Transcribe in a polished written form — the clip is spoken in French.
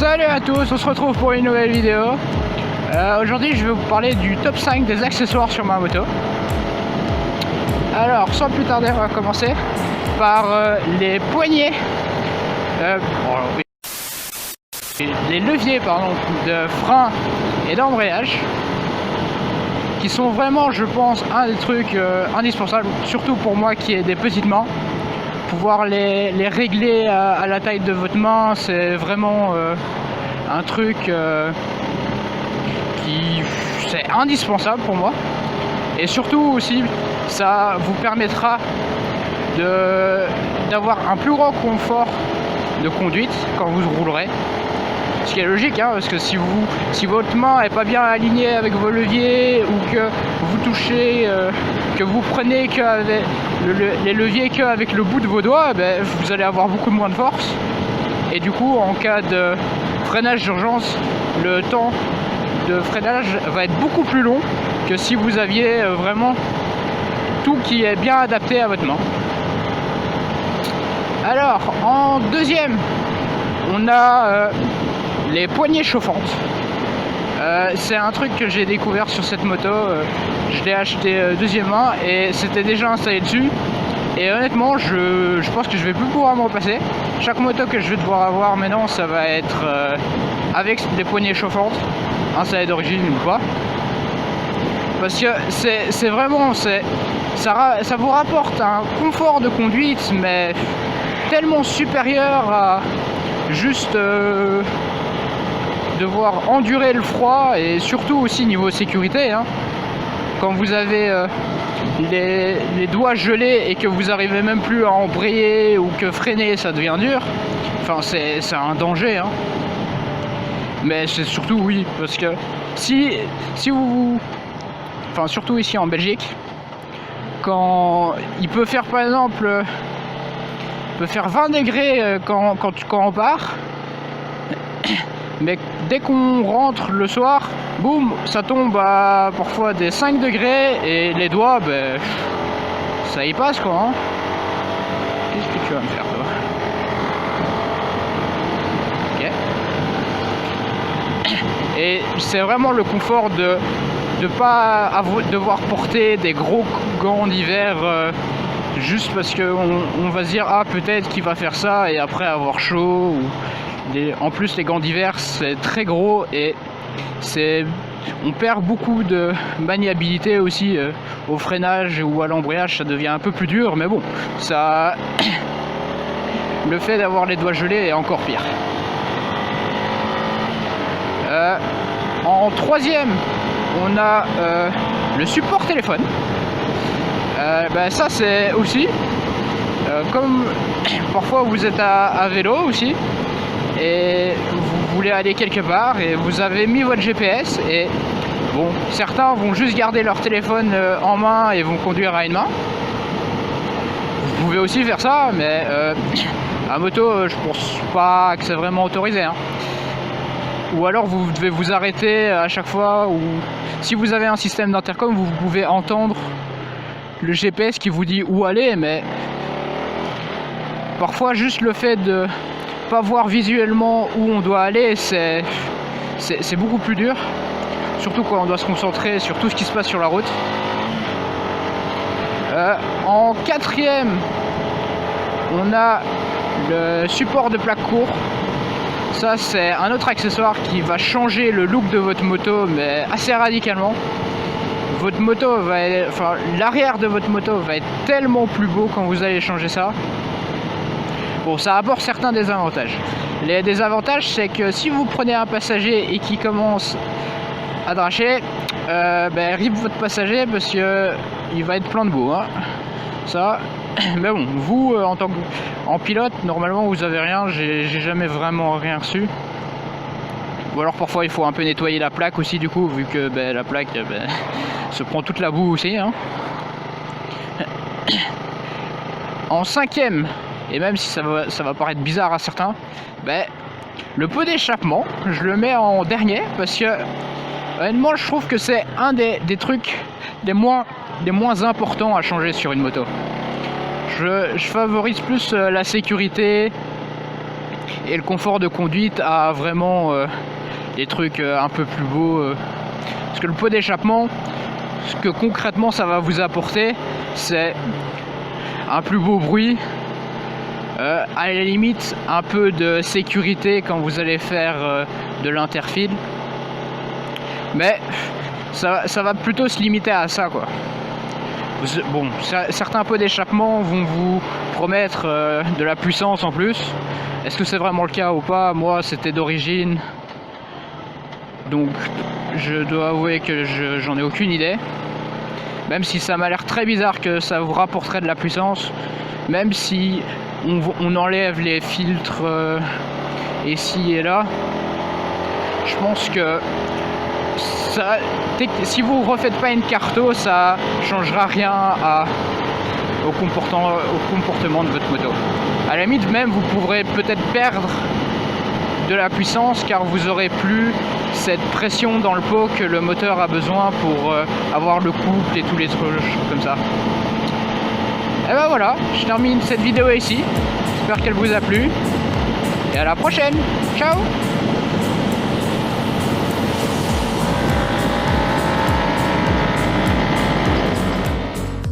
Salut à tous, on se retrouve pour une nouvelle vidéo. Aujourd'hui je vais vous parler du top 5 des accessoires sur ma moto. Alors sans plus tarder, on va commencer par les poignées, les leviers de frein et d'embrayage, qui sont vraiment, je pense, un des trucs indispensables, surtout pour moi qui ai des petites mains. Pouvoir les régler à la taille de votre main, c'est vraiment un truc qui c'est indispensable pour moi. Et surtout aussi, ça vous permettra d'avoir un plus grand confort de conduite quand vous roulerez. Ce qui est logique, hein, parce que si votre main est pas bien alignée avec vos leviers, ou que vous touchez, que vous prenez les leviers qu'avec le bout de vos doigts, ben, vous allez avoir beaucoup moins de force. Et du coup, en cas de freinage d'urgence, le temps de freinage va être beaucoup plus long que si vous aviez vraiment tout qui est bien adapté à votre main. Alors, en deuxième, on a les poignées chauffantes. C'est un truc que j'ai découvert sur cette moto. Je l'ai acheté deuxième main et c'était déjà installé dessus. Et honnêtement, je pense que je vais plus pouvoir m'en passer. Chaque moto que je vais devoir avoir maintenant, ça va être avec des poignées chauffantes, installées d'origine ou pas. Parce que c'est vraiment, ça vous rapporte un confort de conduite, mais tellement supérieur à juste devoir endurer le froid, et surtout aussi niveau sécurité, hein. Quand vous avez les doigts gelés et que vous arrivez même plus à embrayer ou que freiner ça devient dur, enfin c'est un danger, hein. Mais c'est surtout, oui, parce que si vous, enfin surtout ici en Belgique, quand il peut faire par exemple 20 degrés quand on part, mais dès qu'on rentre le soir, boum, ça tombe à parfois des 5 degrés et les doigts, ben, ça y passe quoi, hein. Qu'est-ce que tu vas me faire toi? Ok. Et c'est vraiment le confort de pas devoir porter des gros gants d'hiver juste parce qu'on va se dire ah peut-être qu'il va faire ça et après avoir chaud. En plus les gants d'hiver c'est très gros et on perd beaucoup de maniabilité aussi au freinage ou à l'embrayage, ça devient un peu plus dur, mais bon, ça le fait d'avoir les doigts gelés est encore pire. En troisième, on a le support téléphone. Ben ça c'est aussi comme parfois vous êtes à vélo aussi et vous voulez aller quelque part et vous avez mis votre GPS, et bon, certains vont juste garder leur téléphone en main et vont conduire à une main. Vous pouvez aussi faire ça, mais à moto je pense pas que c'est vraiment autorisé, hein. Ou alors vous devez vous arrêter à chaque fois, ou si vous avez un système d'intercom vous pouvez entendre le GPS qui vous dit où aller, mais parfois juste le fait de pas voir visuellement où on doit aller, c'est beaucoup plus dur, surtout quand on doit se concentrer sur tout ce qui se passe sur la route. En quatrième, on a le support de plaque court. Ça c'est un autre accessoire qui va changer le look de votre moto, mais assez radicalement. Votre moto l'arrière de votre moto va être tellement plus beau quand vous allez changer ça. Bon, ça apporte certains désavantages. Les désavantages, c'est que si vous prenez un passager et qui commence à dracher, ben, rip votre passager parce que il va être plein de boue, hein. Ça, mais bon, vous en pilote, normalement vous avez rien. J'ai jamais vraiment rien reçu. Ou alors parfois il faut un peu nettoyer la plaque aussi, du coup, vu que ben, la plaque se prend toute la boue aussi, hein. En cinquième, et même si ça va paraître bizarre à certains, ben, le pot d'échappement, je le mets en dernier parce que honnêtement je trouve que c'est un des trucs les moins importants à changer sur une moto. Je favorise plus la sécurité Et le confort de conduite a vraiment des trucs un peu plus beaux. Parce que le pot d'échappement, ce que concrètement ça va vous apporter, c'est un plus beau bruit, à la limite un peu de sécurité quand vous allez faire de l'interfile, mais ça va plutôt se limiter à ça, quoi. Bon, certains pots d'échappement vont vous promettre de la puissance en plus. Est-ce que c'est vraiment le cas ou pas? Moi, c'était d'origine, donc je dois avouer que j'en ai aucune idée. Même si ça m'a l'air très bizarre que ça vous rapporterait de la puissance, même si on enlève les filtres ici et là, je pense que ça, si vous refaites pas une carto, ça changera rien au comportement de votre moto. À la limite même, vous pourrez peut-être perdre de la puissance car vous aurez plus cette pression dans le pot que le moteur a besoin pour avoir le couple et tous les trucs comme ça. Et ben voilà, je termine cette vidéo ici. J'espère qu'elle vous a plu. Et à la prochaine. Ciao!